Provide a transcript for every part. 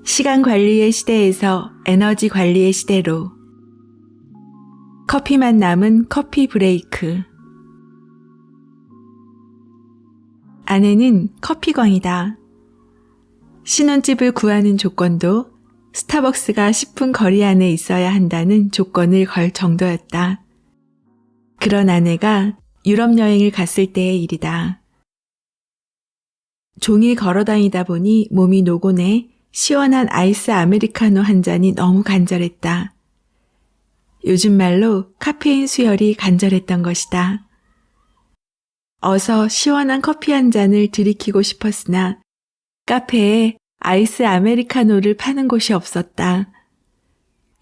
시간 관리의 시대에서 에너지 관리의 시대로 커피만 남은 커피 브레이크. 아내는 커피광이다. 신혼집을 구하는 조건도 스타벅스가 10분 거리 안에 있어야 한다는 조건을 걸 정도였다. 그런 아내가 유럽 여행을 갔을 때의 일이다. 종일 걸어다니다 보니 몸이 노곤해 시원한 아이스 아메리카노 한 잔이 너무 간절했다. 요즘 말로 카페인 수혈이 간절했던 것이다. 어서 시원한 커피 한 잔을 들이키고 싶었으나 카페에 아이스 아메리카노를 파는 곳이 없었다.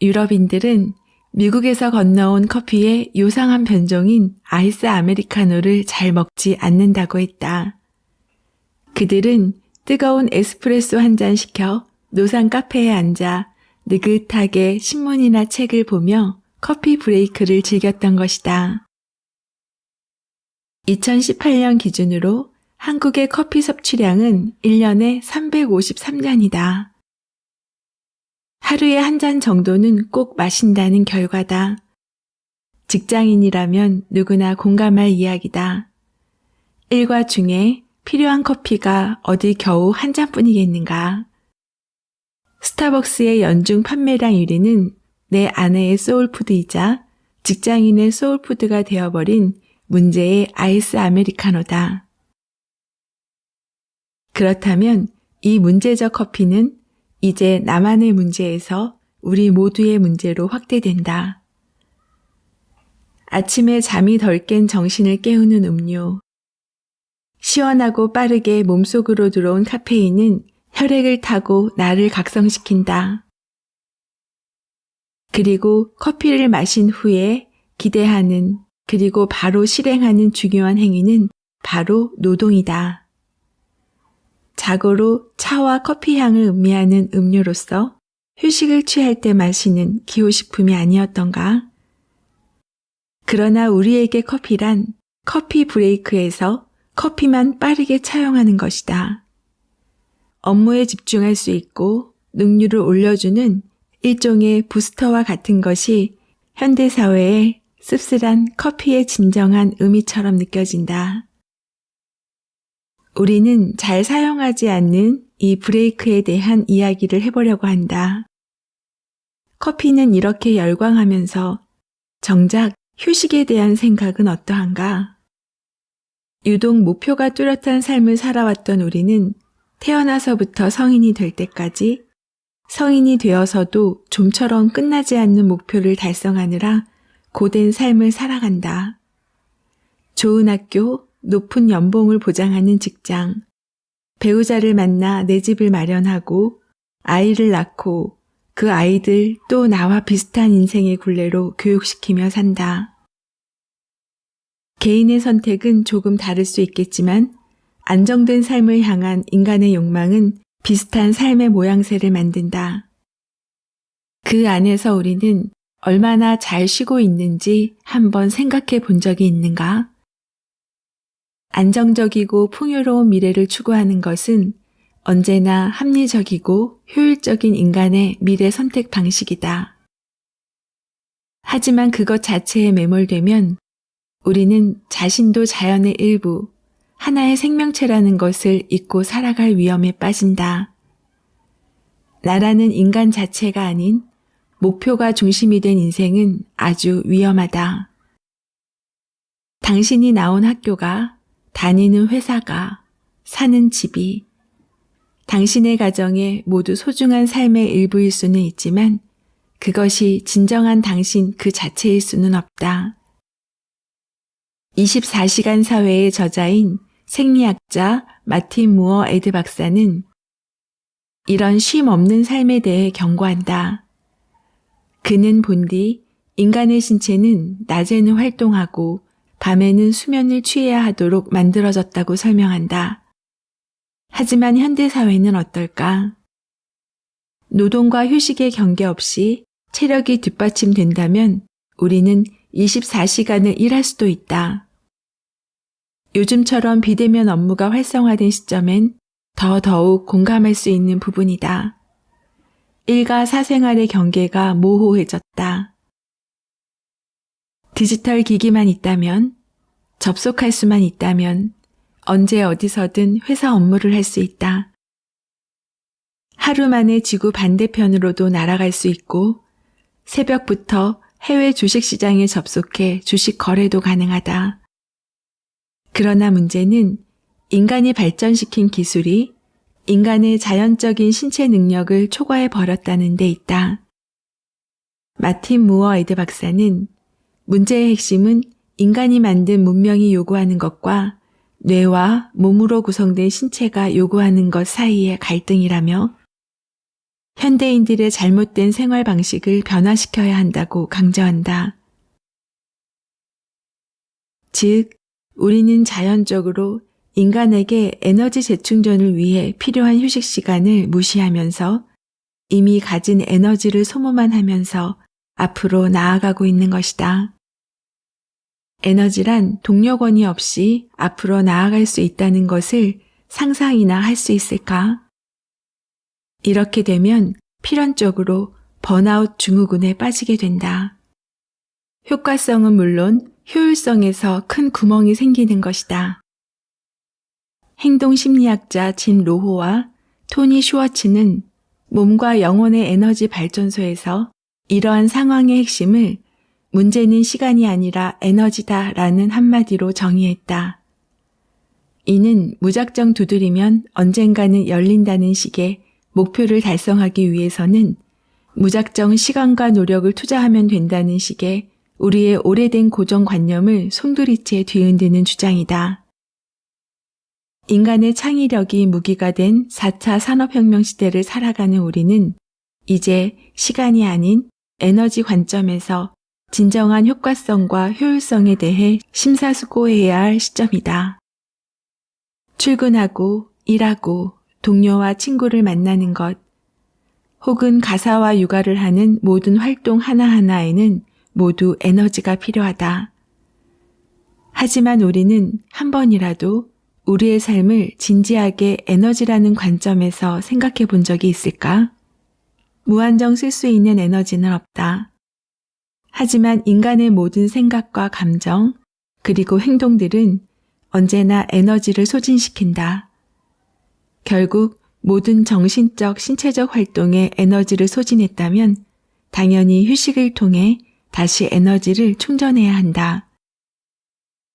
유럽인들은 미국에서 건너온 커피의 요상한 변종인 아이스 아메리카노를 잘 먹지 않는다고 했다. 그들은 뜨거운 에스프레소 한 잔 시켜 노상 카페에 앉아 느긋하게 신문이나 책을 보며 커피 브레이크를 즐겼던 것이다. 2018년 기준으로 한국의 커피 섭취량은 1년에 353잔이다. 하루에 한 잔 정도는 꼭 마신다는 결과다. 직장인이라면 누구나 공감할 이야기다. 일과 중에 필요한 커피가 어디 겨우 한 잔뿐이겠는가. 스타벅스의 연중 판매량 1위는 내 아내의 소울푸드이자 직장인의 소울푸드가 되어버린 문제의 아이스 아메리카노다. 그렇다면 이 문제적 커피는 이제 나만의 문제에서 우리 모두의 문제로 확대된다. 아침에 잠이 덜 깬 정신을 깨우는 음료. 시원하고 빠르게 몸속으로 들어온 카페인은 혈액을 타고 나를 각성시킨다. 그리고 커피를 마신 후에 기대하는 그리고 바로 실행하는 중요한 행위는 바로 노동이다. 자고로 차와 커피 향을 음미하는 음료로서 휴식을 취할 때 마시는 기호식품이 아니었던가? 그러나 우리에게 커피란 커피 브레이크에서 커피만 빠르게 차용하는 것이다. 업무에 집중할 수 있고 능률을 올려주는 일종의 부스터와 같은 것이 현대사회의 씁쓸한 커피의 진정한 의미처럼 느껴진다. 우리는 잘 사용하지 않는 이 브레이크에 대한 이야기를 해보려고 한다. 커피는 이렇게 열광하면서 정작 휴식에 대한 생각은 어떠한가? 유독 목표가 뚜렷한 삶을 살아왔던 우리는 태어나서부터 성인이 될 때까지 성인이 되어서도 좀처럼 끝나지 않는 목표를 달성하느라 고된 삶을 살아간다. 좋은 학교, 높은 연봉을 보장하는 직장, 배우자를 만나 내 집을 마련하고 아이를 낳고 그 아이들 또 나와 비슷한 인생의 굴레로 교육시키며 산다. 개인의 선택은 조금 다를 수 있겠지만 안정된 삶을 향한 인간의 욕망은 비슷한 삶의 모양새를 만든다. 그 안에서 우리는 얼마나 잘 쉬고 있는지 한번 생각해 본 적이 있는가? 안정적이고 풍요로운 미래를 추구하는 것은 언제나 합리적이고 효율적인 인간의 미래 선택 방식이다. 하지만 그것 자체에 매몰되면 우리는 자신도 자연의 일부, 하나의 생명체라는 것을 잊고 살아갈 위험에 빠진다. 나라는 인간 자체가 아닌 목표가 중심이 된 인생은 아주 위험하다. 당신이 나온 학교가, 다니는 회사가, 사는 집이 당신의 가정에 모두 소중한 삶의 일부일 수는 있지만 그것이 진정한 당신 그 자체일 수는 없다. 24시간 사회의 저자인 생리학자 마틴 무어 에드 박사는 이런 쉼 없는 삶에 대해 경고한다. 그는 본디 인간의 신체는 낮에는 활동하고 밤에는 수면을 취해야 하도록 만들어졌다고 설명한다. 하지만 현대사회는 어떨까? 노동과 휴식의 경계 없이 체력이 뒷받침된다면 우리는 24시간을 일할 수도 있다. 요즘처럼 비대면 업무가 활성화된 시점엔 더더욱 공감할 수 있는 부분이다. 일과 사생활의 경계가 모호해졌다. 디지털 기기만 있다면, 접속할 수만 있다면 언제 어디서든 회사 업무를 할 수 있다. 하루 만에 지구 반대편으로도 날아갈 수 있고 새벽부터 해외 주식시장에 접속해 주식 거래도 가능하다. 그러나 문제는 인간이 발전시킨 기술이 인간의 자연적인 신체 능력을 초과해 버렸다는 데 있다. 마틴 무어 에드 박사는 문제의 핵심은 인간이 만든 문명이 요구하는 것과 뇌와 몸으로 구성된 신체가 요구하는 것 사이의 갈등이라며 현대인들의 잘못된 생활 방식을 변화시켜야 한다고 강조한다. 즉, 우리는 자연적으로 인간에게 에너지 재충전을 위해 필요한 휴식 시간을 무시하면서 이미 가진 에너지를 소모만 하면서 앞으로 나아가고 있는 것이다. 에너지란 동력원이 없이 앞으로 나아갈 수 있다는 것을 상상이나 할 수 있을까? 이렇게 되면 필연적으로 번아웃 증후군에 빠지게 된다. 효과성은 물론 효율성에서 큰 구멍이 생기는 것이다. 행동심리학자 진 로호와 토니 슈워츠는 몸과 영혼의 에너지 발전소에서 이러한 상황의 핵심을 문제는 시간이 아니라 에너지다라는 한마디로 정의했다. 이는 무작정 두드리면 언젠가는 열린다는 식의 목표를 달성하기 위해서는 무작정 시간과 노력을 투자하면 된다는 식의 우리의 오래된 고정관념을 송두리째 뒤흔드는 주장이다. 인간의 창의력이 무기가 된 4차 산업혁명 시대를 살아가는 우리는 이제 시간이 아닌 에너지 관점에서 진정한 효과성과 효율성에 대해 심사숙고해야 할 시점이다. 출근하고 일하고 동료와 친구를 만나는 것, 혹은 가사와 육아를 하는 모든 활동 하나하나에는 모두 에너지가 필요하다. 하지만 우리는 한 번이라도 우리의 삶을 진지하게 에너지라는 관점에서 생각해 본 적이 있을까? 무한정 쓸 수 있는 에너지는 없다. 하지만 인간의 모든 생각과 감정, 그리고 행동들은 언제나 에너지를 소진시킨다. 결국 모든 정신적, 신체적 활동에 에너지를 소진했다면 당연히 휴식을 통해 다시 에너지를 충전해야 한다.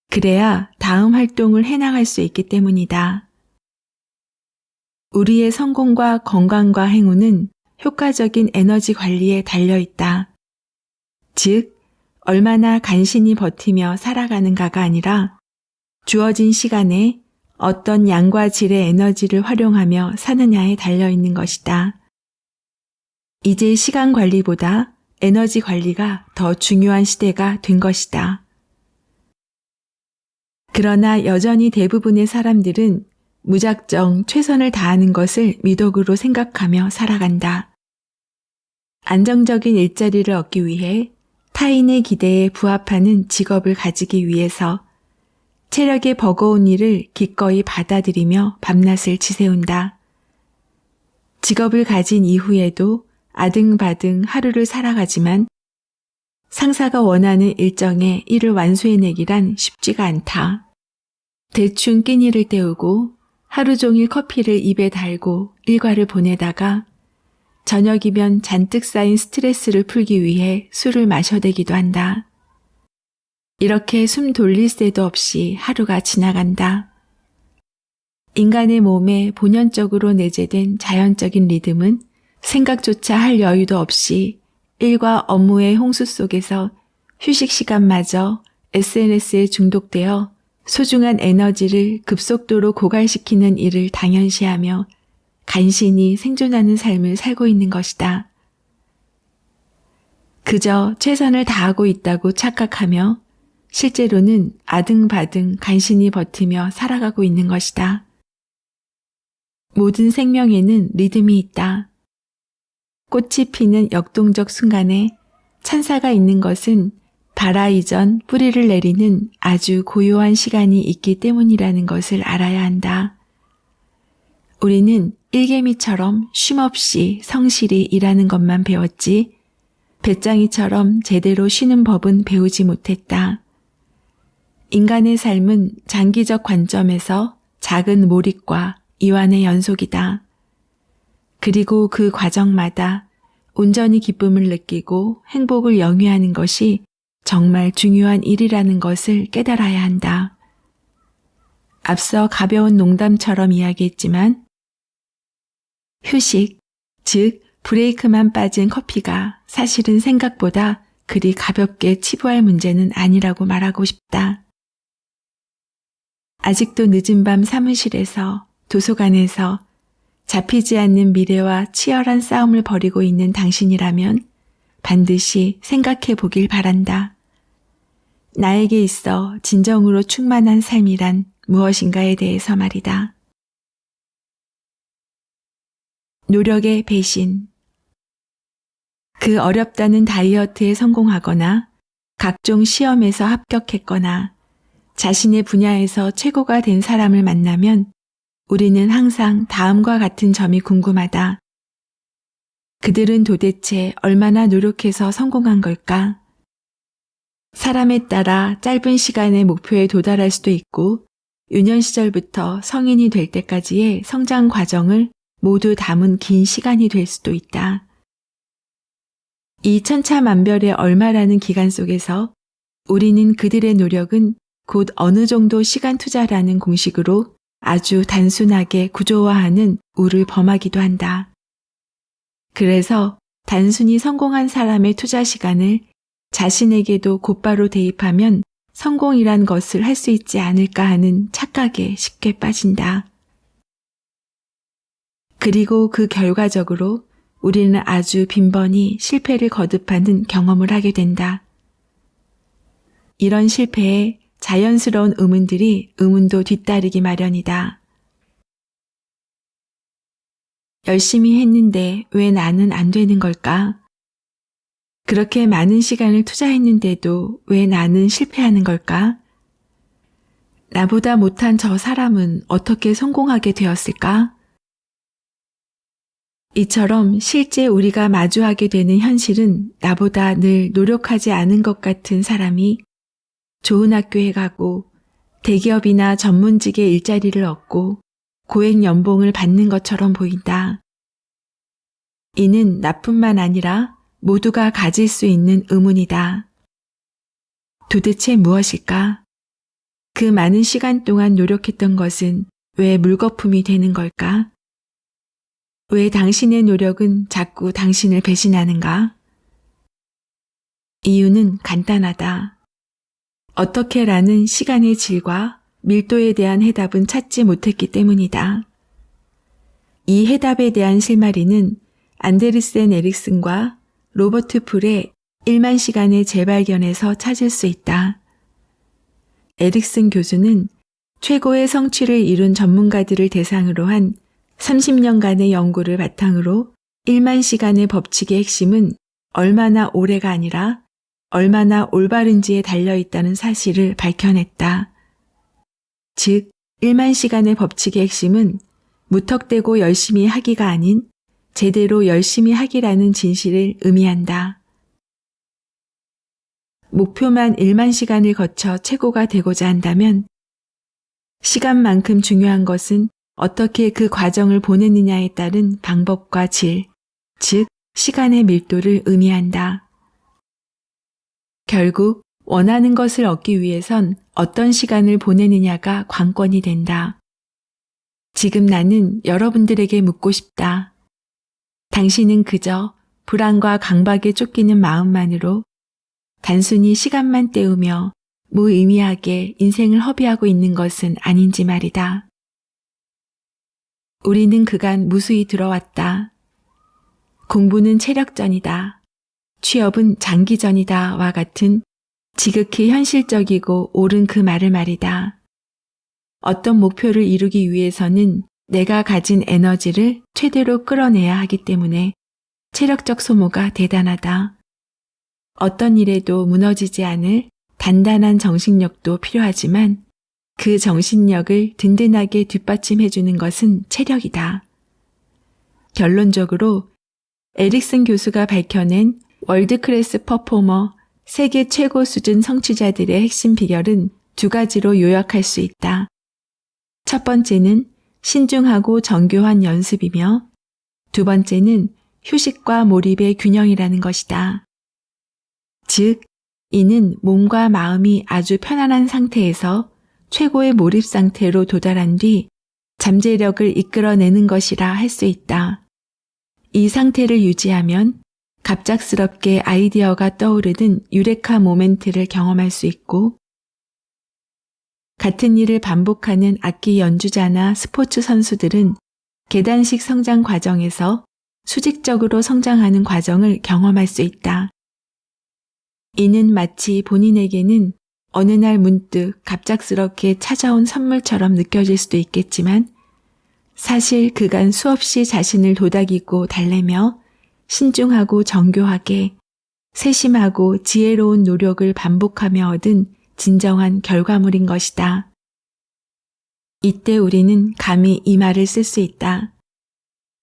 그래야 다음 활동을 해나갈 수 있기 때문이다. 우리의 성공과 건강과 행운은 효과적인 에너지 관리에 달려있다. 즉, 얼마나 간신히 버티며 살아가는가가 아니라 주어진 시간에 어떤 양과 질의 에너지를 활용하며 사느냐에 달려있는 것이다. 이제 시간 관리보다 에너지 관리가 더 중요한 시대가 된 것이다. 그러나 여전히 대부분의 사람들은 무작정 최선을 다하는 것을 미덕으로 생각하며 살아간다. 안정적인 일자리를 얻기 위해 타인의 기대에 부합하는 직업을 가지기 위해서 체력의 버거운 일을 기꺼이 받아들이며 밤낮을 지새운다. 직업을 가진 이후에도 아등바등 하루를 살아가지만 상사가 원하는 일정에 일을 완수해내기란 쉽지가 않다. 대충 끼니를 때우고 하루 종일 커피를 입에 달고 일과를 보내다가 저녁이면 잔뜩 쌓인 스트레스를 풀기 위해 술을 마셔대기도 한다. 이렇게 숨 돌릴 새도 없이 하루가 지나간다. 인간의 몸에 본연적으로 내재된 자연적인 리듬은 생각조차 할 여유도 없이 일과 업무의 홍수 속에서 휴식 시간마저 SNS에 중독되어 소중한 에너지를 급속도로 고갈시키는 일을 당연시하며 간신히 생존하는 삶을 살고 있는 것이다. 그저 최선을 다하고 있다고 착각하며 실제로는 아등바등 간신히 버티며 살아가고 있는 것이다. 모든 생명에는 리듬이 있다. 꽃이 피는 역동적 순간에 찬사가 있는 것은 발화 이전 뿌리를 내리는 아주 고요한 시간이 있기 때문이라는 것을 알아야 한다. 우리는 일개미처럼 쉼없이 성실히 일하는 것만 배웠지 배짱이처럼 제대로 쉬는 법은 배우지 못했다. 인간의 삶은 장기적 관점에서 작은 몰입과 이완의 연속이다. 그리고 그 과정마다 온전히 기쁨을 느끼고 행복을 영위하는 것이 정말 중요한 일이라는 것을 깨달아야 한다. 앞서 가벼운 농담처럼 이야기했지만 휴식, 즉 브레이크만 빠진 커피가 사실은 생각보다 그리 가볍게 치부할 문제는 아니라고 말하고 싶다. 아직도 늦은 밤 사무실에서, 도서관에서 잡히지 않는 미래와 치열한 싸움을 벌이고 있는 당신이라면 반드시 생각해 보길 바란다. 나에게 있어 진정으로 충만한 삶이란 무엇인가에 대해서 말이다. 노력의 배신. 그 어렵다는 다이어트에 성공하거나 각종 시험에서 합격했거나 자신의 분야에서 최고가 된 사람을 만나면 우리는 항상 다음과 같은 점이 궁금하다. 그들은 도대체 얼마나 노력해서 성공한 걸까? 사람에 따라 짧은 시간에 목표에 도달할 수도 있고 유년 시절부터 성인이 될 때까지의 성장 과정을 모두 담은 긴 시간이 될 수도 있다. 이 천차만별의 얼마라는 기간 속에서 우리는 그들의 노력은 곧 어느 정도 시간 투자라는 공식으로 아주 단순하게 구조화하는 우를 범하기도 한다. 그래서 단순히 성공한 사람의 투자 시간을 자신에게도 곧바로 대입하면 성공이란 것을 할 수 있지 않을까 하는 착각에 쉽게 빠진다. 그리고 그 결과적으로 우리는 아주 빈번히 실패를 거듭하는 경험을 하게 된다. 이런 실패에 자연스러운 의문들이 의문도 뒤따르기 마련이다. 열심히 했는데 왜 나는 안 되는 걸까? 그렇게 많은 시간을 투자했는데도 왜 나는 실패하는 걸까? 나보다 못한 저 사람은 어떻게 성공하게 되었을까? 이처럼 실제 우리가 마주하게 되는 현실은 나보다 늘 노력하지 않은 것 같은 사람이 좋은 학교에 가고 대기업이나 전문직의 일자리를 얻고 고액 연봉을 받는 것처럼 보인다. 이는 나뿐만 아니라 모두가 가질 수 있는 의문이다. 도대체 무엇일까? 그 많은 시간 동안 노력했던 것은 왜 물거품이 되는 걸까? 왜 당신의 노력은 자꾸 당신을 배신하는가? 이유는 간단하다. 어떻게라는 시간의 질과 밀도에 대한 해답은 찾지 못했기 때문이다. 이 해답에 대한 실마리는 안데르센 에릭슨과 로버트 풀의 1만 시간의 재발견에서 찾을 수 있다. 에릭슨 교수는 최고의 성취를 이룬 전문가들을 대상으로 한 30년간의 연구를 바탕으로 1만 시간의 법칙의 핵심은 얼마나 오래가 아니라 얼마나 올바른지에 달려있다는 사실을 밝혀냈다. 즉, 1만 시간의 법칙의 핵심은 무턱대고 열심히 하기가 아닌 제대로 열심히 하기라는 진실을 의미한다. 목표만 1만 시간을 거쳐 최고가 되고자 한다면 시간만큼 중요한 것은 어떻게 그 과정을 보내느냐에 따른 방법과 질, 즉 시간의 밀도를 의미한다. 결국 원하는 것을 얻기 위해선 어떤 시간을 보내느냐가 관건이 된다. 지금 나는 여러분들에게 묻고 싶다. 당신은 그저 불안과 강박에 쫓기는 마음만으로 단순히 시간만 때우며 무의미하게 인생을 허비하고 있는 것은 아닌지 말이다. 우리는 그간 무수히 들어왔다. 공부는 체력전이다. 취업은 장기전이다.와 같은 지극히 현실적이고 옳은 그 말을 말이다. 어떤 목표를 이루기 위해서는 내가 가진 에너지를 최대로 끌어내야 하기 때문에 체력적 소모가 대단하다. 어떤 일에도 무너지지 않을 단단한 정신력도 필요하지만 그 정신력을 든든하게 뒷받침해주는 것은 체력이다. 결론적으로 에릭슨 교수가 밝혀낸 월드클래스 퍼포머, 세계 최고 수준 성취자들의 핵심 비결은 두 가지로 요약할 수 있다. 첫 번째는 신중하고 정교한 연습이며 두 번째는 휴식과 몰입의 균형이라는 것이다. 즉, 이는 몸과 마음이 아주 편안한 상태에서 최고의 몰입 상태로 도달한 뒤 잠재력을 이끌어내는 것이라 할 수 있다. 이 상태를 유지하면 갑작스럽게 아이디어가 떠오르는 유레카 모멘트를 경험할 수 있고 같은 일을 반복하는 악기 연주자나 스포츠 선수들은 계단식 성장 과정에서 수직적으로 성장하는 과정을 경험할 수 있다. 이는 마치 본인에게는 어느 날 문득 갑작스럽게 찾아온 선물처럼 느껴질 수도 있겠지만 사실 그간 수없이 자신을 도닥이고 달래며 신중하고 정교하게 세심하고 지혜로운 노력을 반복하며 얻은 진정한 결과물인 것이다. 이때 우리는 감히 이 말을 쓸 수 있다.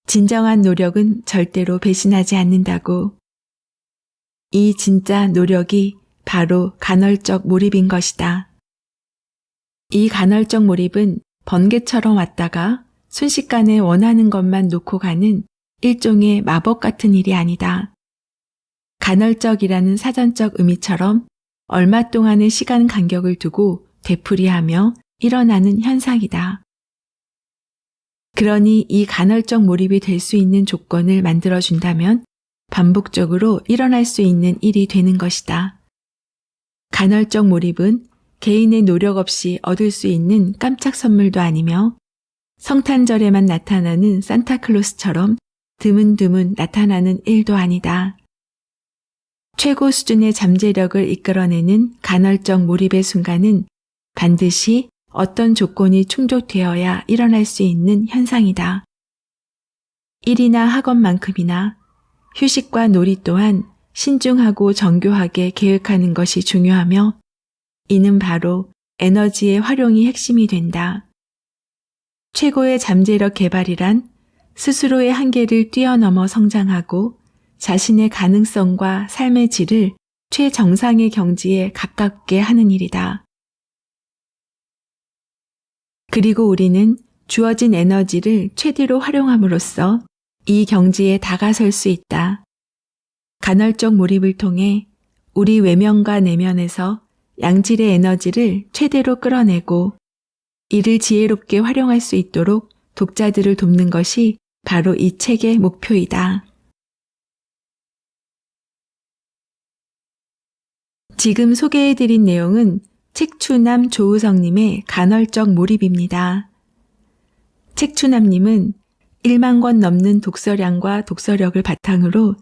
진정한 노력은 절대로 배신하지 않는다고. 이 진짜 노력이 바로 간헐적 몰입인 것이다. 이 간헐적 몰입은 번개처럼 왔다가 순식간에 원하는 것만 놓고 가는 일종의 마법 같은 일이 아니다. 간헐적이라는 사전적 의미처럼 얼마 동안의 시간 간격을 두고 되풀이하며 일어나는 현상이다. 그러니 이 간헐적 몰입이 될 수 있는 조건을 만들어준다면 반복적으로 일어날 수 있는 일이 되는 것이다. 간헐적 몰입은 개인의 노력 없이 얻을 수 있는 깜짝 선물도 아니며 성탄절에만 나타나는 산타클로스처럼 드문드문 나타나는 일도 아니다. 최고 수준의 잠재력을 이끌어내는 간헐적 몰입의 순간은 반드시 어떤 조건이 충족되어야 일어날 수 있는 현상이다. 일이나 학업만큼이나 휴식과 놀이 또한 신중하고 정교하게 계획하는 것이 중요하며 이는 바로 에너지의 활용이 핵심이 된다. 최고의 잠재력 개발이란 스스로의 한계를 뛰어넘어 성장하고 자신의 가능성과 삶의 질을 최정상의 경지에 가깝게 하는 일이다. 그리고 우리는 주어진 에너지를 최대로 활용함으로써 이 경지에 다가설 수 있다. 간헐적 몰입을 통해 우리 외면과 내면에서 양질의 에너지를 최대로 끌어내고 이를 지혜롭게 활용할 수 있도록 독자들을 돕는 것이 바로 이 책의 목표이다. 지금 소개해드린 내용은 책추남 조우성님의 간헐적 몰입입니다. 책추남님은 1만 권 넘는 독서량과 독서력을 바탕으로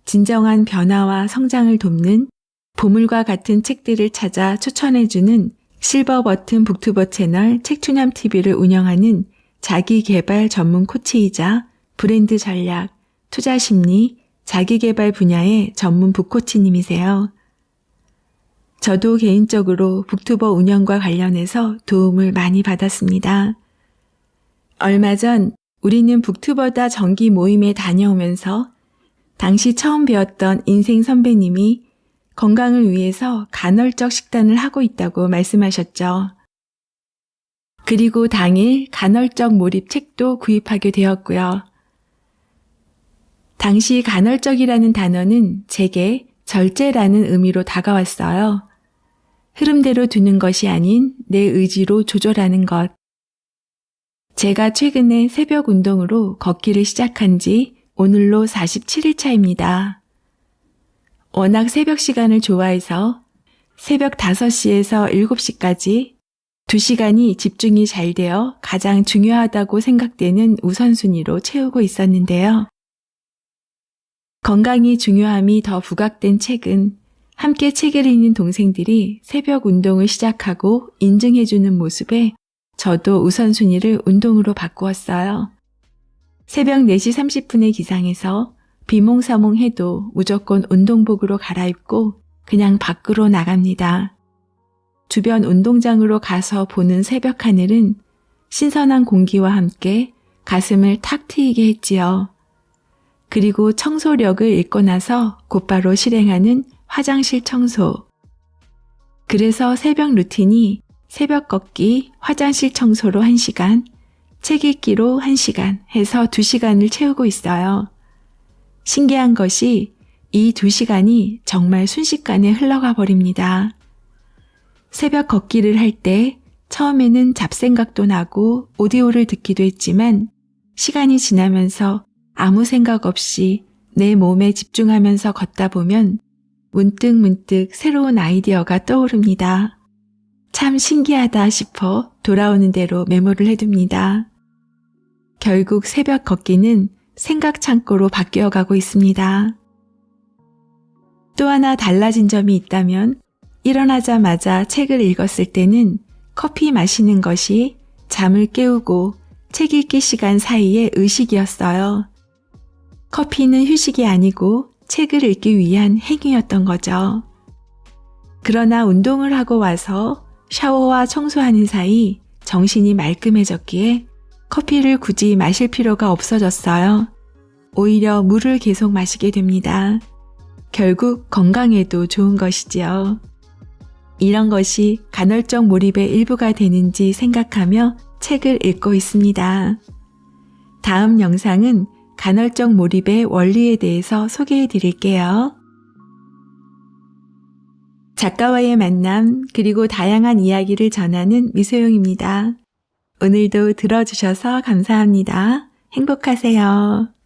진정한 변화와 성장을 돕는 보물과 같은 책들을 찾아 추천해주는 실버버튼 북튜버 채널 책추남TV를 운영하는 자기개발 전문 코치이자 브랜드 전략, 투자심리, 자기개발 분야의 전문 북코치님이세요. 저도 개인적으로 북튜버 운영과 관련해서 도움을 많이 받았습니다. 얼마 전 우리는 북튜버다 정기 모임에 다녀오면서 당시 처음 배웠던 인생 선배님이 건강을 위해서 간헐적 식단을 하고 있다고 말씀하셨죠. 그리고 당일 간헐적 몰입 책도 구입하게 되었고요. 당시 간헐적이라는 단어는 제게 절제라는 의미로 다가왔어요. 흐름대로 두는 것이 아닌 내 의지로 조절하는 것. 제가 최근에 새벽 운동으로 걷기를 시작한 지 오늘로 47일 차입니다. 워낙 새벽 시간을 좋아해서 새벽 5시에서 7시까지 2시간이 집중이 잘 되어 가장 중요하다고 생각되는 우선순위로 채우고 있었는데요. 건강이 중요함이 더 부각된 최근 함께 책을 읽는 동생들이 새벽 운동을 시작하고 인증해주는 모습에 저도 우선순위를 운동으로 바꾸었어요. 새벽 4시 30분에 기상해서 비몽사몽해도 무조건 운동복으로 갈아입고 그냥 밖으로 나갑니다. 주변 운동장으로 가서 보는 새벽 하늘은 신선한 공기와 함께 가슴을 탁 트이게 했지요. 그리고 청소력을 잃고 나서 곧바로 실행하는 화장실 청소. 그래서 새벽 루틴이 새벽 걷기, 화장실 청소로 1시간, 책 읽기로 1시간 해서 2시간을 채우고 있어요. 신기한 것이 이 2시간이 정말 순식간에 흘러가 버립니다. 새벽 걷기를 할 때 처음에는 잡생각도 나고 오디오를 듣기도 했지만 시간이 지나면서 아무 생각 없이 내 몸에 집중하면서 걷다 보면 문득 새로운 아이디어가 떠오릅니다. 참 신기하다 싶어 돌아오는 대로 메모를 해둡니다. 결국 새벽 걷기는 생각 창고로 바뀌어가고 있습니다. 또 하나 달라진 점이 있다면 일어나자마자 책을 읽었을 때는 커피 마시는 것이 잠을 깨우고 책 읽기 시간 사이의 의식이었어요. 커피는 휴식이 아니고 책을 읽기 위한 행위였던 거죠. 그러나 운동을 하고 와서 샤워와 청소하는 사이 정신이 말끔해졌기에 커피를 굳이 마실 필요가 없어졌어요. 오히려 물을 계속 마시게 됩니다. 결국 건강에도 좋은 것이지요. 이런 것이 간헐적 몰입의 일부가 되는지 생각하며 책을 읽고 있습니다. 다음 영상은 간헐적 몰입의 원리에 대해서 소개해 드릴게요. 작가와의 만남 그리고 다양한 이야기를 전하는 미소영입니다. 오늘도 들어주셔서 감사합니다. 행복하세요.